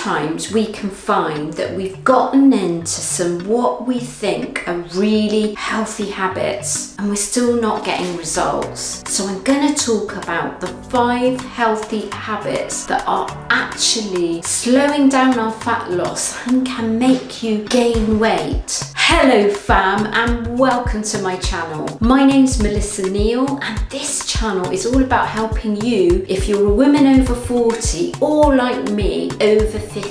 sometimes we can find that we've gotten into some what we think are really healthy habits and we're still not getting results. So I'm going to talk about the 5 healthy habits that are actually slowing down our fat loss and can make you gain weight. Hello fam, and welcome to my channel. My name's Melissa Neal, and this channel is all about helping you, if you're a woman over 40 or like me over 50,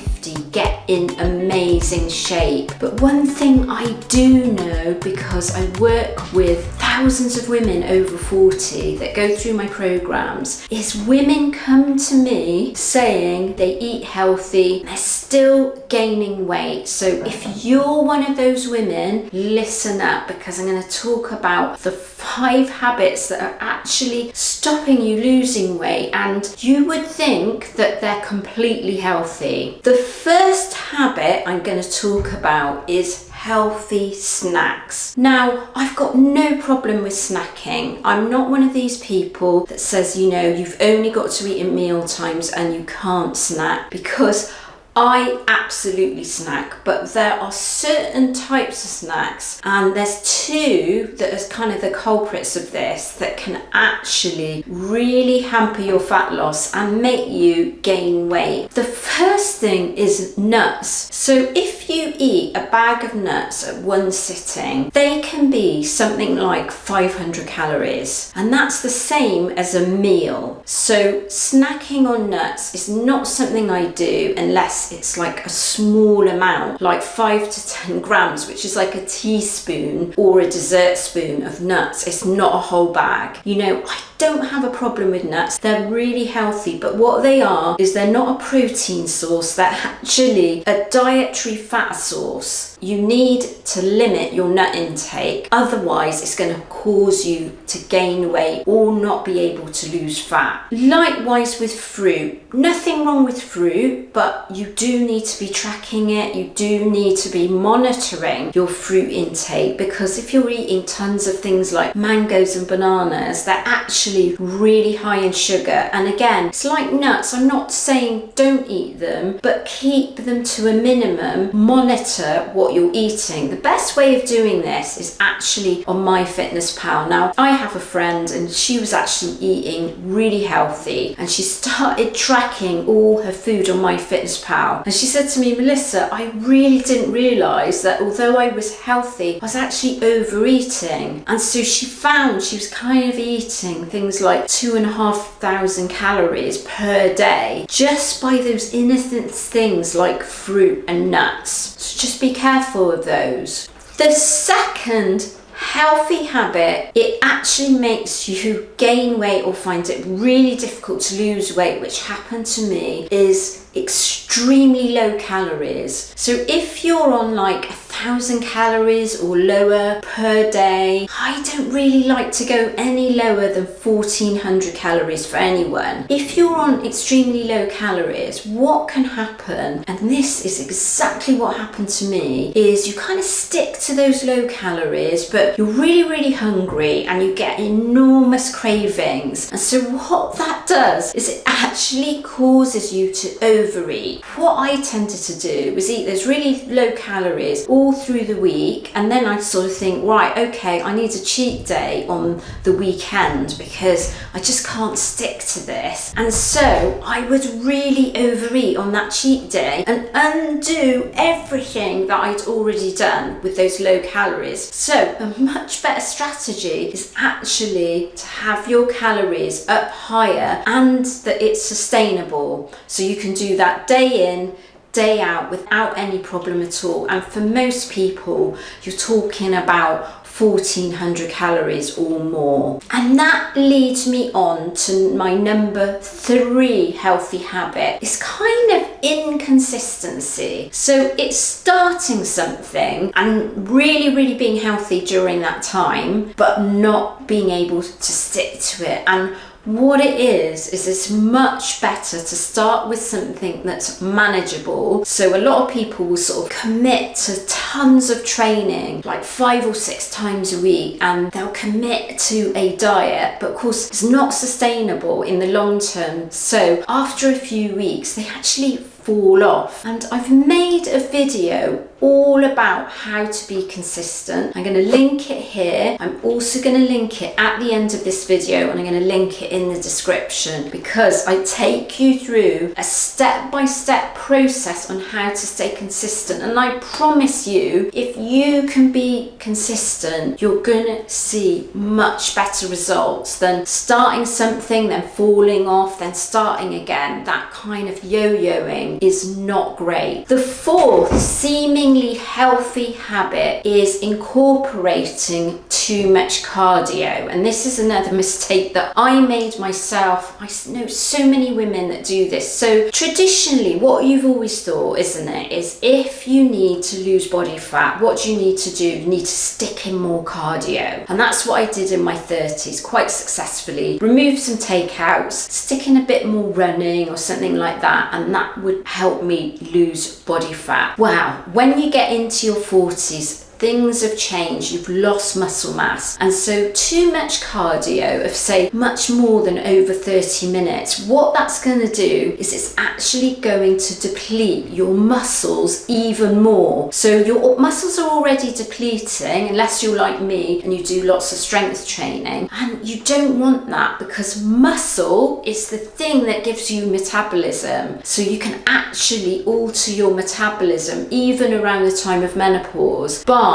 get in amazing shape. But one thing I do know, because I work with thousands of women over 40 that go through my programs, is women come to me saying they eat healthy, they're still gaining weight. So if you're one of those women, listen up, because I'm going to talk about the 5 habits that are actually stopping you losing weight, and you would think that they're completely healthy. The first habit I'm going to talk about is healthy snacks. Now, I've got no problem with snacking. I'm not one of these people that says, you've only got to eat at meal times and you can't snack, because I absolutely snack, but there are certain types of snacks, and there's 2 that are kind of the culprits of this that can actually really hamper your fat loss and make you gain weight. The first thing is nuts. So if you eat a bag of nuts at one sitting, they can be something like 500 calories, and that's the same as a meal. So snacking on nuts is not something I do unless it's like a small amount, like 5 to 10 grams, which is like a teaspoon or a dessert spoon of nuts. It's not a whole bag. I don't have a problem with nuts. They're really healthy, but what they are is they're not a protein source. They're actually a dietary fat source. You need to limit your nut intake, otherwise it's going to cause you to gain weight or not be able to lose fat. Likewise with fruit. Nothing wrong with fruit, but you do need to be tracking it. You do need to be monitoring your fruit intake, because if you're eating tons of things like mangoes and bananas, they're actually really high in sugar. And again, it's like nuts. I'm not saying don't eat them, but keep them to a minimum. Monitor what you're eating. The best way of doing this is actually on MyFitnessPal. Now, I have a friend and she was actually eating really healthy, and she started tracking all her food on MyFitnessPal. And she said to me, Melissa, I really didn't realise that although I was healthy, I was actually overeating. And so she found she was kind of eating things like 2,500 calories per day just by those innocent things like fruit and nuts. So just be careful of those. The second healthy habit, it actually makes you gain weight or find it really difficult to lose weight, which happened to me, is extremely low calories. So if you're on like 1,000 calories or lower per day, I don't really like to go any lower than 1,400 calories for anyone. If you're on extremely low calories, what can happen, and this is exactly what happened to me, is you kind of stick to those low calories, but you're really, really hungry and you get enormous cravings. And so what that does is it actually causes you to overeat. What I tended to do was eat those really low calories all through the week, and then I'd sort of think, right, okay, I need a cheat day on the weekend because I just can't stick to this. And so I would really overeat on that cheat day and undo everything that I'd already done with those low calories. So a much better strategy is actually to have your calories up higher and that it's sustainable. So you can do that day in, day out without any problem at all. And for most people, you're talking about 1,400 calories or more. And that leads me on to my number 3 healthy habit. It's kind of inconsistency. So it's starting something and really, really being healthy during that time, but not being able to stick to it. And what it is it's much better to start with something that's manageable. So a lot of people will sort of commit to tons of training, like 5 or 6 times a week, and they'll commit to a diet, but of course it's not sustainable in the long term. So after a few weeks, they actually fall off. And I've made a video all about how to be consistent. I'm going to link it here. I'm also going to link it at the end of this video, and I'm going to link it in the description, because I take you through a step-by-step process on how to stay consistent. And I promise you, if you can be consistent, you're going to see much better results than starting something, then falling off, then starting again. That kind of yo-yoing is not great. The fourth seemingly healthy habit is incorporating too much cardio. And this is another mistake that I made myself. I know so many women that do this. So traditionally, what you've always thought, isn't it, is if you need to lose body fat, what do you need to do? You need to stick in more cardio. And that's what I did in my 30s quite successfully. Remove some takeouts, stick in a bit more running or something like that, and that would help me lose body fat. Wow, when you get into your 40s, things have changed, you've lost muscle mass, and so too much cardio of, say, much more than over 30 minutes, what that's going to do is it's actually going to deplete your muscles even more. So your muscles are already depleting, unless you're like me and you do lots of strength training, and you don't want that, because muscle is the thing that gives you metabolism. So you can actually alter your metabolism even around the time of menopause by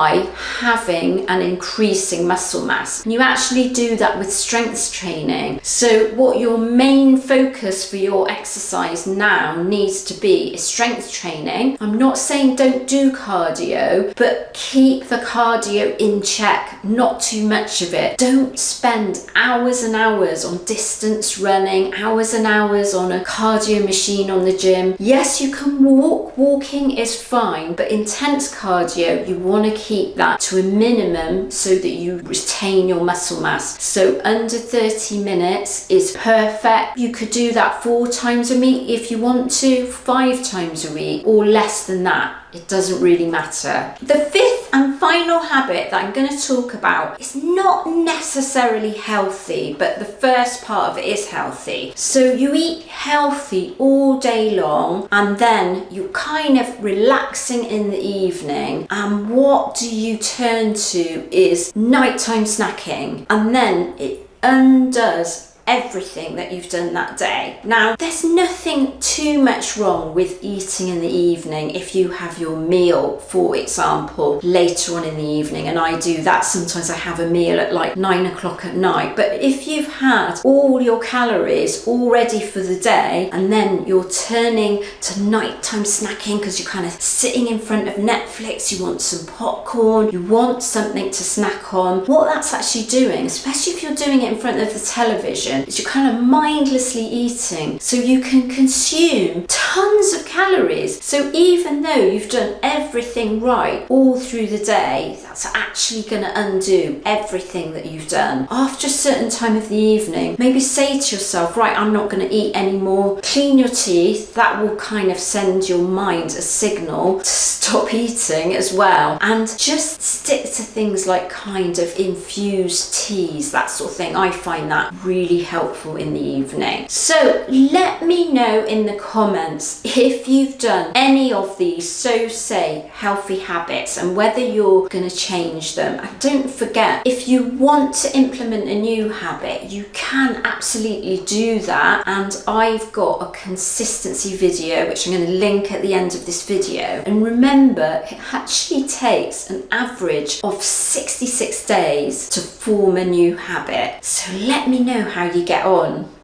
having an increasing muscle mass. And you actually do that with strength training. So what your main focus for your exercise now needs to be is strength training. I'm not saying don't do cardio, but keep the cardio in check, not too much of it. Don't spend hours and hours on distance running, hours and hours on a cardio machine on the gym. Yes, you can walk. Walking is fine, but intense cardio, you want to keep that to a minimum so that you retain your muscle mass. So under 30 minutes is perfect. You could do that 4 times a week if you want to, 5 times a week, or less than that. It doesn't really matter. The fifth and final habit that I'm going to talk about is not necessarily healthy, but the first part of it is healthy. So you eat healthy all day long, and then you're kind of relaxing in the evening, and what do you turn to is nighttime snacking, and then it undoes everything that you've done that day. Now, there's nothing too much wrong with eating in the evening if you have your meal, for example, later on in the evening, and I do that. Sometimes I have a meal at like 9 o'clock at night. But if you've had all your calories all ready for the day, and then you're turning to nighttime snacking because you're kind of sitting in front of Netflix, you want some popcorn, you want something to snack on, what that's actually doing, especially if you're doing it in front of the television, is you're kind of mindlessly eating, so you can consume tons of calories. So even though you've done everything right all through the day, that's actually going to undo everything that you've done. After a certain time of the evening, maybe say to yourself, right, I'm not going to eat anymore. Clean your teeth. That will kind of send your mind a signal to stop eating as well. And just stick to things like kind of infused teas, that sort of thing. I find that really helpful in the evening. So let me know in the comments if you've done any of these, so say, healthy habits, and whether you're going to change them. And don't forget, if you want to implement a new habit, you can absolutely do that. And I've got a consistency video, which I'm going to link at the end of this video. And remember, it actually takes an average of 66 days to form a new habit. So let me know how you get on.